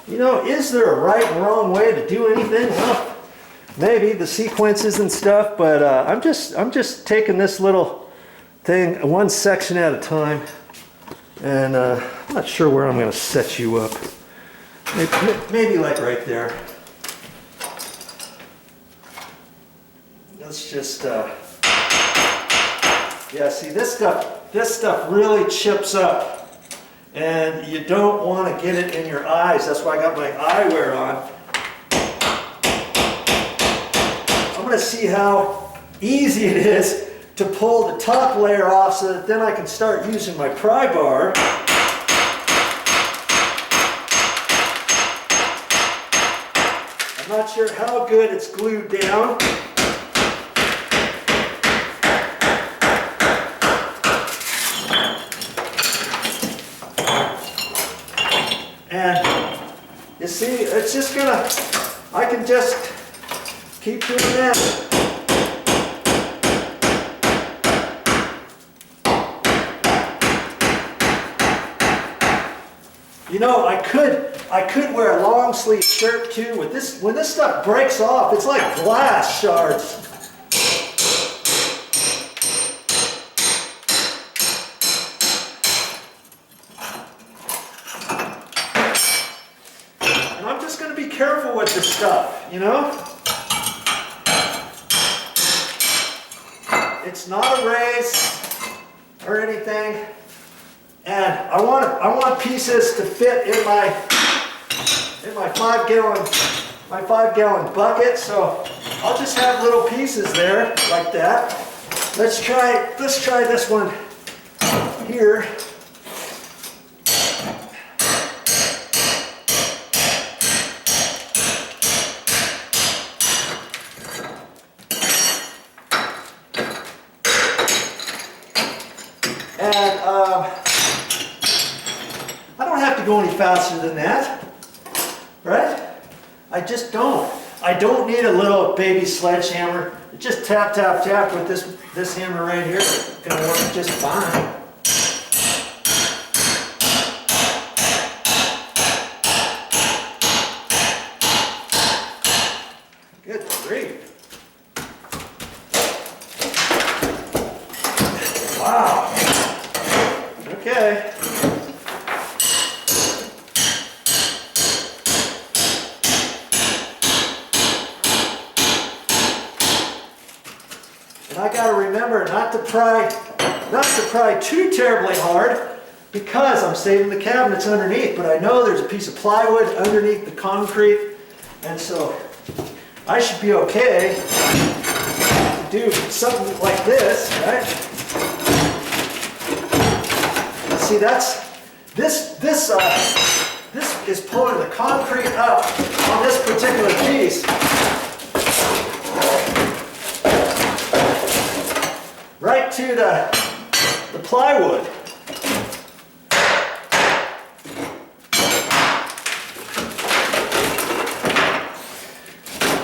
You know, is there a right and wrong way to do anything? Well, maybe the sequences and stuff, but I'm just taking this little thing one section at a time, and I'm not sure where I'm going to set you up. Maybe like right there. Let's just yeah, see, this stuff really chips up, and you don't want to get it in your eyes. That's why I got my eyewear on. I'm going to see how easy it is to pull the top layer off so that then I can start using my pry bar. I'm not sure how good it's glued down. And you see, it's just gonna, I can just keep doing that. You know, I could wear a long sleeve shirt too. With this, when this stuff breaks off, it's like glass shards. And I'm just going to be careful with this stuff, you know? It's not a race or anything. And I want pieces to fit in my 5 gallon bucket, so I'll just have little pieces there like that. Let's try this one here. And I don't have to go any faster than that, right? I just don't. I don't need a little baby sledgehammer. Just tap, tap, tap with this hammer right here. It's gonna work just fine. Good grief. Wow. Okay. And I got to remember not to pry too terribly hard, because I'm saving the cabinets underneath. But I know there's a piece of plywood underneath the concrete, and so I should be okay to do something like this, right? See, this is pulling the concrete up on this particular piece. Right to the plywood.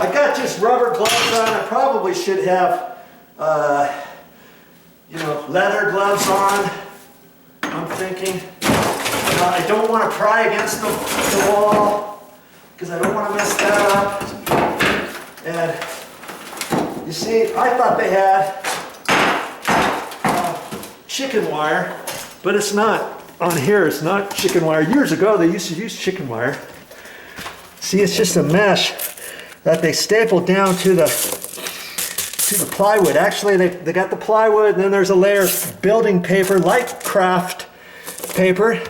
I got just rubber gloves on. I probably should have, you know, leather gloves on. I'm thinking. I don't want to pry against the wall because I don't want to mess that up. And you see, I thought they had chicken wire, but it's not on here. It's not chicken wire. Years ago, they used to use chicken wire. See, it's just a mesh that they stapled down to the plywood. Actually, they got the plywood, and then there's a layer of building paper, like craft paper.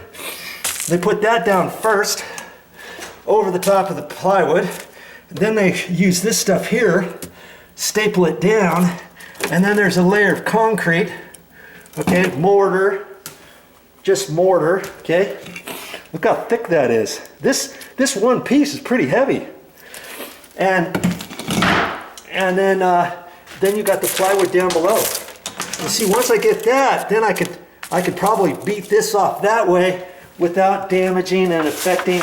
They put that down first over the top of the plywood. And then they use this stuff here, staple it down, and then there's a layer of concrete. Okay, mortar, just mortar, okay? Look how thick that is. This one piece is pretty heavy. And then you got the plywood down below. You see, once I get that, then I could probably beat this off that way without damaging and affecting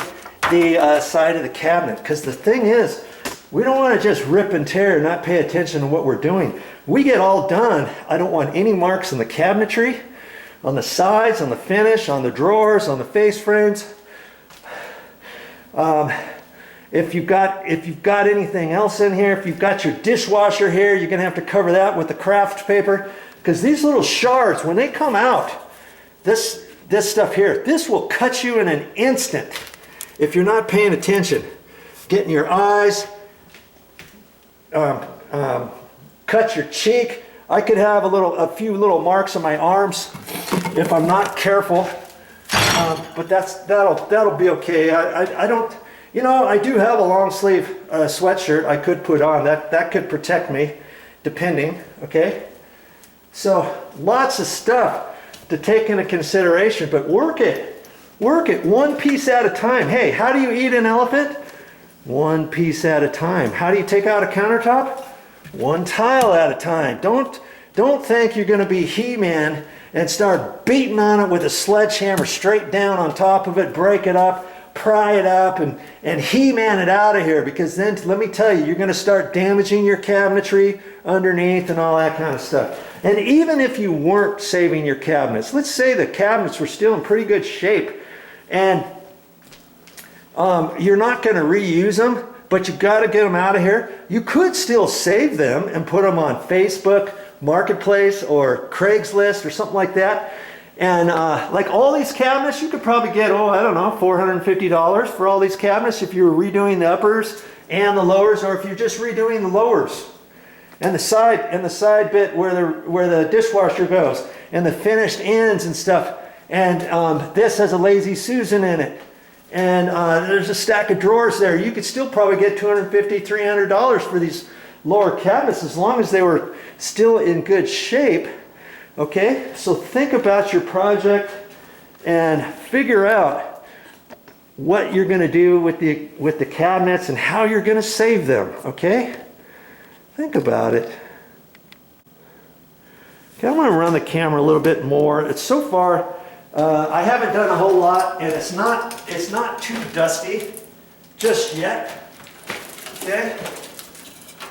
the side of the cabinet. Because the thing is, we don't want to just rip and tear and not pay attention to what we're doing. We get all done. I don't want any marks on the cabinetry, on the sides, on the finish, on the drawers, on the face frames. If you've got anything else in here, if you've got your dishwasher here, you're gonna have to cover that with the craft paper, because these little shards, when they come out, this stuff here, this will cut you in an instant if you're not paying attention. Get in your eyes, cut your cheek. I could have a few little marks on my arms if I'm not careful, but that'll be okay. I don't. You know, I do have a long sleeve sweatshirt I could put on. That could protect me, depending, okay? So, lots of stuff to take into consideration, but work it. Work it one piece at a time. Hey, how do you eat an elephant? One piece at a time. How do you take out a countertop? One tile at a time. Don't think you're going to be He-Man and start beating on it with a sledgehammer straight down on top of it, break it up, pry it up, and He-Man it out of here, because then, let me tell you, you're going to start damaging your cabinetry underneath and all that kind of stuff. And even if you weren't saving your cabinets, let's say the cabinets were still in pretty good shape, and you're not going to reuse them, but you've got to get them out of here. You could still save them and put them on Facebook Marketplace or Craigslist or something like that. And like all these cabinets, you could probably get, I don't know, $450 for all these cabinets if you were redoing the uppers and the lowers, or if you're just redoing the lowers and the side bit where the dishwasher goes, and the finished ends and stuff. And this has a Lazy Susan in it, and there's a stack of drawers there. You could still probably get $250, $300 for these lower cabinets, as long as they were still in good shape. Okay, so think about your project and figure out what you're going to do with the cabinets and how you're going to save them. Okay, think about it. Okay, I'm going to run the camera a little bit more. It's so far I haven't done a whole lot, and it's not too dusty just yet. Okay,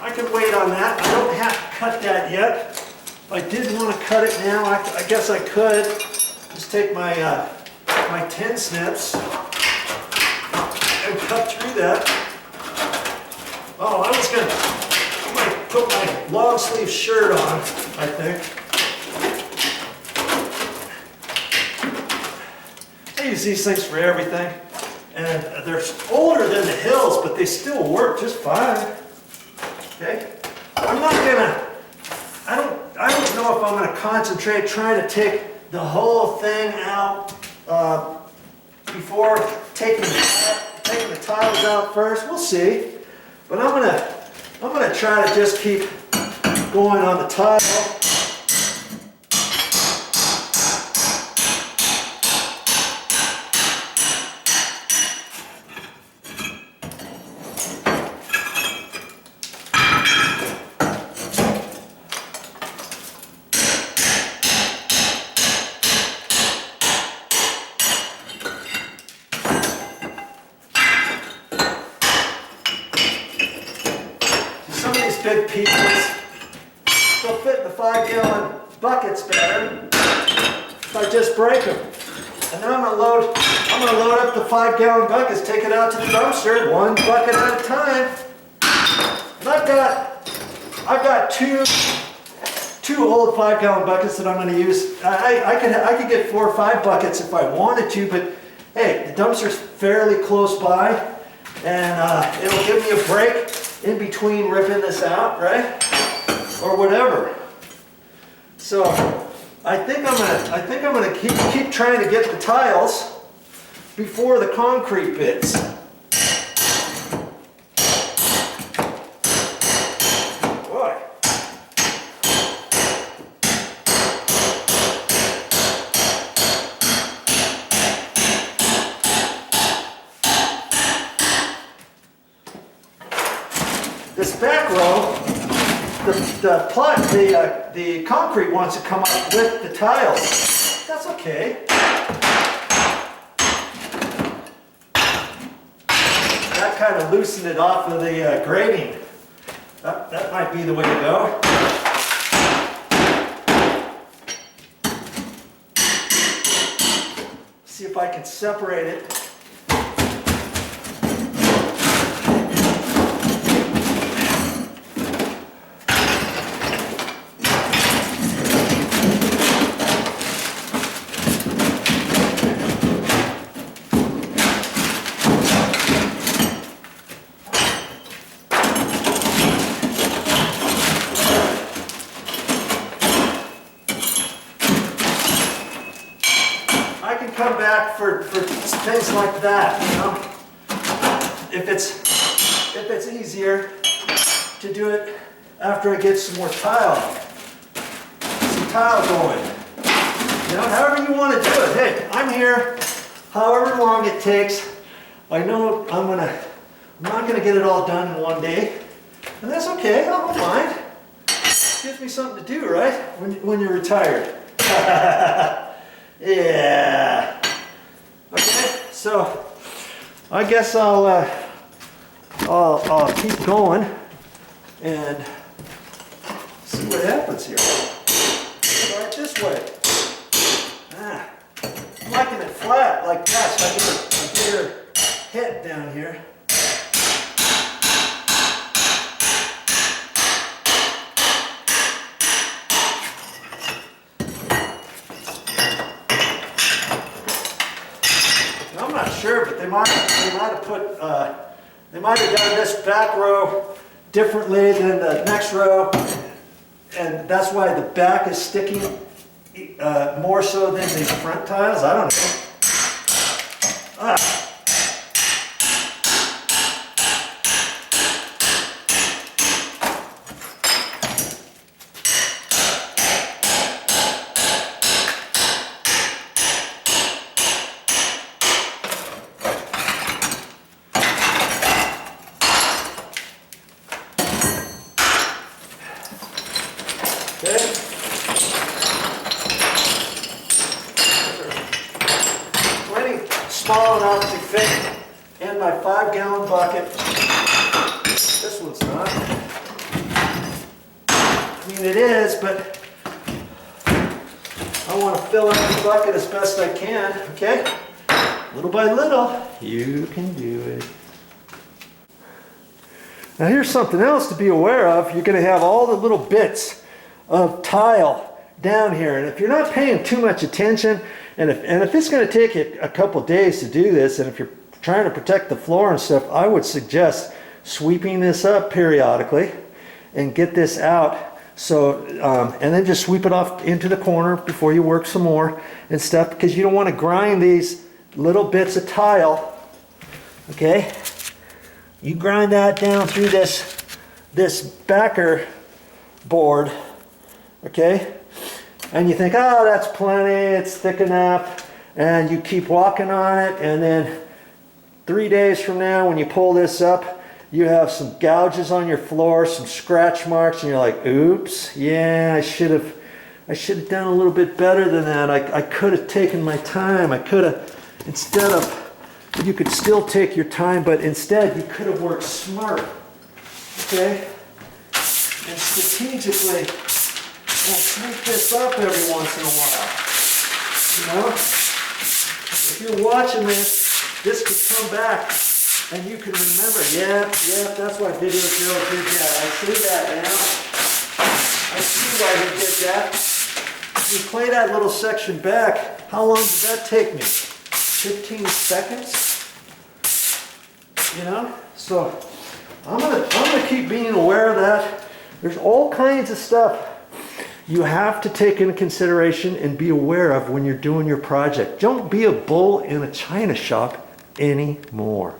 I can wait on that. I don't have to cut that yet. If I did want to cut it now, I guess I could just take my my 10 snips and cut through that. Oh, I might put my long sleeve shirt on, I think. I use these things for everything, and they're older than the hills, but they still work just fine. Okay, I don't know if I'm going to concentrate trying to take the whole thing out before taking the tiles out first. We'll see, but I'm gonna try to just keep going on the tile. Big pieces, they'll fit in the 5-gallon buckets better if I just break them. And then I'm gonna load up the 5-gallon buckets, take it out to the dumpster, one bucket at a time. And I've got two old 5-gallon buckets that I'm gonna use. I could get 4 or 5 buckets if I wanted to, but hey, the dumpster's fairly close by, and it'll give me a break in between ripping this out, right? Or whatever. So I think I'm gonna keep trying to get the tiles before the concrete bits. Boy. This back row, the concrete wants to come up with the tiles. That's okay. That kind of loosened it off of the grating. That might be the way to go. See if I can separate it. for things like that, you know. If it's easier to do it after I get some more tile going. You know, however you want to do it. Hey, I'm here however long it takes. I know I'm not gonna get it all done in one day. And that's okay, I don't mind. It gives me something to do, right? When you're retired. Yeah. Okay, so I guess I'll keep going and see what happens here. Start this way. I'm liking it flat like that, so I get a bigger hit down here. I'm not sure, but they might have done this back row differently than the next row, and that's why the back is sticking more so than the front tiles. I don't know. Okay. Plenty small enough to fit in my 5-gallon bucket. This one's not. I mean, it is, but I want to fill up the bucket as best I can, okay? Little by little, you can do it. Now here's something else to be aware of. You're going to have all the little bits of tile down here, and if you're not paying too much attention, and if it's going to take you a couple days to do this, and if you're trying to protect the floor and stuff, I would suggest sweeping this up periodically and get this out. So and then just sweep it off into the corner before you work some more and stuff, because you don't want to grind these little bits of tile. Okay, you grind that down through this backer board. Okay, and you think, oh, that's plenty, it's thick enough, and you keep walking on it, and then 3 days from now when you pull this up, you have some gouges on your floor, some scratch marks, and you're like, oops, yeah, I should have done a little bit better than that. I could have taken my time. I could have, instead of, you could still take your time, but instead you could have worked smart. Okay, and strategically, we'll sweep this up every once in a while. You know, if you're watching this could come back and you can remember, yeah, that's why VideoJoe did that. I see that now. I see why he did that. You play that little section back, how long did that take me? 15 seconds? You know? So I'm gonna keep being aware of that. There's all kinds of stuff you have to take into consideration and be aware of when you're doing your project. Don't be a bull in a china shop anymore.